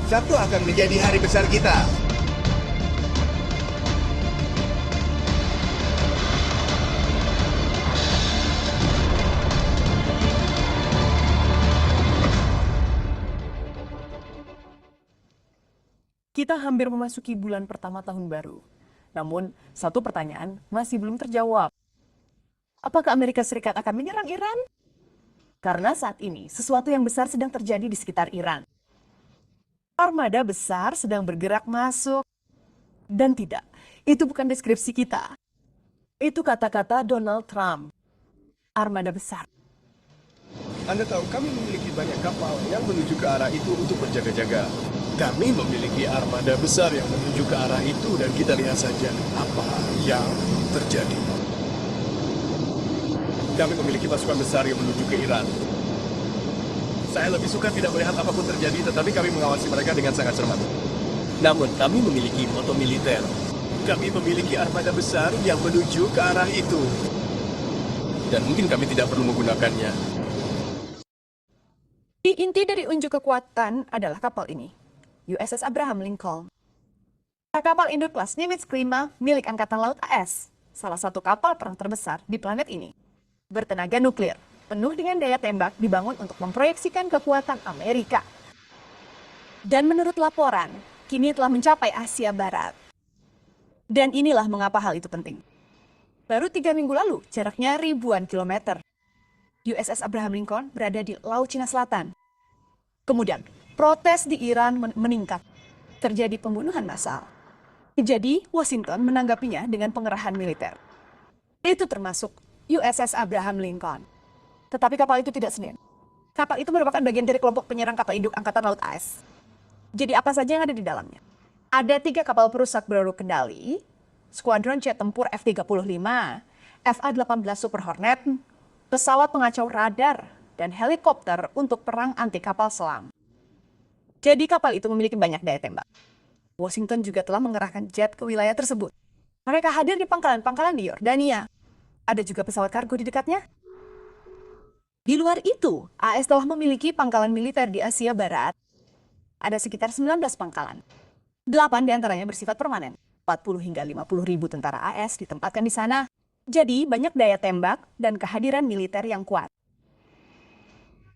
Sabtu akan menjadi hari besar kita. Kita hampir memasuki bulan pertama tahun baru. Namun, satu pertanyaan masih belum terjawab. Apakah Amerika Serikat akan menyerang Iran? Karena saat ini, sesuatu yang besar sedang terjadi di sekitar Iran. Armada besar sedang bergerak masuk. Dan tidak, itu bukan deskripsi kita. Itu kata-kata Donald Trump. Armada besar. Anda tahu, kami memiliki banyak kapal yang menuju ke arah itu untuk berjaga-jaga. Kami memiliki armada besar yang menuju ke arah itu dan kita lihat saja apa yang terjadi. Kami memiliki pasukan besar yang menuju ke Iran. Saya lebih suka tidak melihat apapun terjadi, tetapi kami mengawasi mereka dengan sangat cermat. Namun kami memiliki moto militer. Kami memiliki armada besar yang menuju ke arah itu. Dan mungkin kami tidak perlu menggunakannya. Inti dari unjuk kekuatan adalah kapal ini, USS Abraham Lincoln. Kapal induk kelas Nimitz Klima milik Angkatan Laut AS, salah satu kapal perang terbesar di planet ini. Bertenaga nuklir, penuh dengan daya tembak dibangun untuk memproyeksikan kekuatan Amerika. Dan menurut laporan, kini telah mencapai Asia Barat. Dan inilah mengapa hal itu penting. Baru 3 minggu lalu, jaraknya ribuan kilometer. USS Abraham Lincoln berada di Laut Cina Selatan. Kemudian, protes di Iran meningkat. Terjadi pembunuhan massal. Jadi, Washington menanggapinya dengan pengerahan militer. Itu termasuk USS Abraham Lincoln. Tetapi kapal itu tidak sendiri. Kapal itu merupakan bagian dari kelompok penyerang kapal induk Angkatan Laut AS. Jadi apa saja yang ada di dalamnya? Ada 3 kapal perusak peluru kendali, skuadron jet tempur F-35, FA-18 Super Hornet, pesawat pengacau radar, dan helikopter untuk perang anti kapal selam. Jadi kapal itu memiliki banyak daya tembak. Washington juga telah mengerahkan jet ke wilayah tersebut. Mereka hadir di pangkalan-pangkalan di Yordania. Ada juga pesawat kargo di dekatnya. Di luar itu, AS telah memiliki pangkalan militer di Asia Barat. Ada sekitar 19 pangkalan. 8 diantaranya bersifat permanen. 40 hingga 50 ribu tentara AS ditempatkan di sana. Jadi banyak daya tembak dan kehadiran militer yang kuat.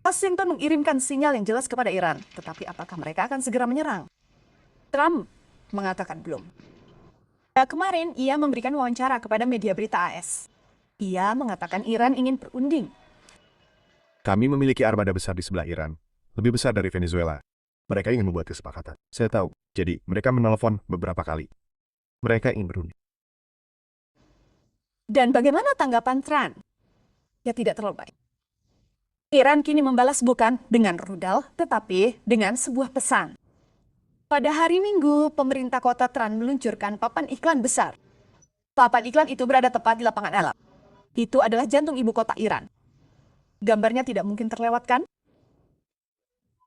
Washington mengirimkan sinyal yang jelas kepada Iran. Tetapi apakah mereka akan segera menyerang? Trump mengatakan belum. Kemarin ia memberikan wawancara kepada media berita AS. Ia mengatakan Iran ingin berunding. Kami memiliki armada besar di sebelah Iran, lebih besar dari Venezuela. Mereka ingin membuat kesepakatan. Saya tahu, jadi mereka menelpon beberapa kali. Mereka ingin berunding. Dan bagaimana tanggapan Trump? Ya tidak terlalu baik. Iran kini membalas bukan dengan rudal, tetapi dengan sebuah pesan. Pada hari Minggu, pemerintah kota Trump meluncurkan papan iklan besar. Papan iklan itu berada tepat di lapangan alam. Itu adalah jantung ibu kota Iran. Gambarnya tidak mungkin terlewatkan.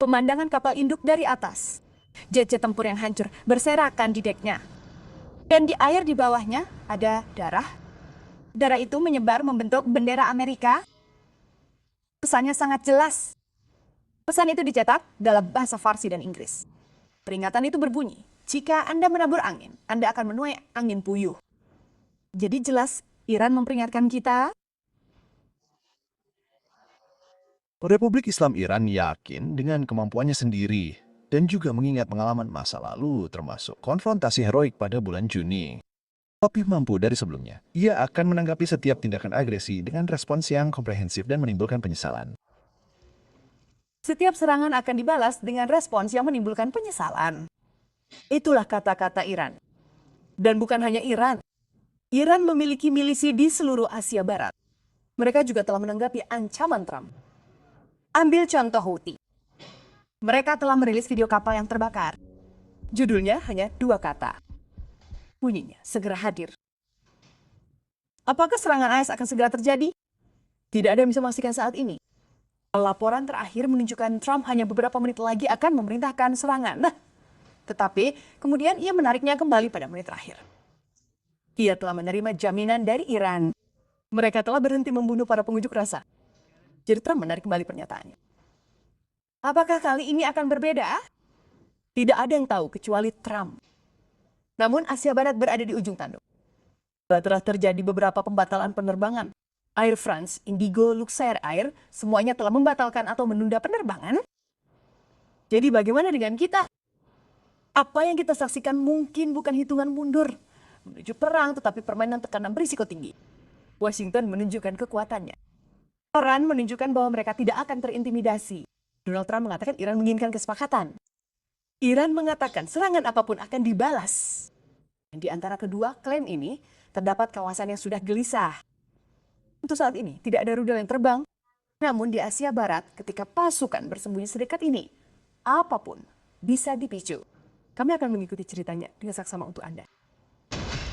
Pemandangan kapal induk dari atas. Jet-jet tempur yang hancur berserakan di deknya. Dan di air di bawahnya ada darah. Darah itu menyebar membentuk bendera Amerika. Pesannya sangat jelas. Pesan itu dicetak dalam bahasa Farsi dan Inggris. Peringatan itu berbunyi, jika Anda menabur angin, Anda akan menuai angin puyuh. Jadi jelas Iran memperingatkan kita. Republik Islam Iran yakin dengan kemampuannya sendiri dan juga mengingat pengalaman masa lalu termasuk konfrontasi heroik pada bulan Juni. Lebih mampu dari sebelumnya, ia akan menanggapi setiap tindakan agresi dengan respons yang komprehensif dan menimbulkan penyesalan. Setiap serangan akan dibalas dengan respons yang menimbulkan penyesalan. Itulah kata-kata Iran. Dan bukan hanya Iran. Iran memiliki milisi di seluruh Asia Barat. Mereka juga telah menanggapi ancaman Trump. Ambil contoh Houthi. Mereka telah merilis video kapal yang terbakar. Judulnya hanya 2 kata. Bunyinya, segera hadir. Apakah serangan AS akan segera terjadi? Tidak ada yang bisa memastikan saat ini. Laporan terakhir menunjukkan Trump hanya beberapa menit lagi akan memerintahkan serangan. Nah, tetapi kemudian ia menariknya kembali pada menit terakhir. Ia telah menerima jaminan dari Iran. Mereka telah berhenti membunuh para pengunjuk rasa. Jadi Trump menarik kembali pernyataannya. Apakah kali ini akan berbeda? Tidak ada yang tahu kecuali Trump. Namun Asia Barat berada di ujung tanduk. Telah terjadi beberapa pembatalan penerbangan. Air France, Indigo, Luxair Air, semuanya telah membatalkan atau menunda penerbangan. Jadi bagaimana dengan kita? Apa yang kita saksikan mungkin bukan hitungan mundur menuju perang, tetapi permainan tekanan berisiko tinggi. Washington menunjukkan kekuatannya. Iran menunjukkan bahwa mereka tidak akan terintimidasi. Donald Trump mengatakan Iran menginginkan kesepakatan. Iran mengatakan serangan apapun akan dibalas. Di antara kedua klaim ini, terdapat kawasan yang sudah gelisah. Untuk saat ini, tidak ada rudal yang terbang. Namun di Asia Barat, ketika pasukan bersembunyi sedekat ini, apapun bisa dipicu. Kami akan mengikuti ceritanya dengan saksama untuk Anda.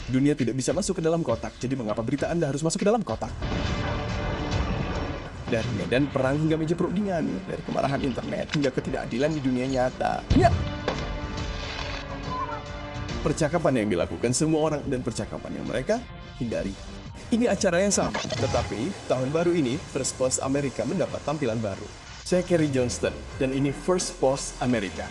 Dunia tidak bisa masuk ke dalam kotak, jadi mengapa berita Anda harus masuk ke dalam kotak? Dari medan perang hingga meja perundingan, dari kemarahan internet hingga ketidakadilan di dunia nyata. Ya. Percakapan yang dilakukan semua orang dan percakapan yang mereka hindari. Ini acara yang sama, tetapi tahun baru ini First Post Amerika mendapat tampilan baru. Saya Kerry Johnston, dan ini First Post Amerika.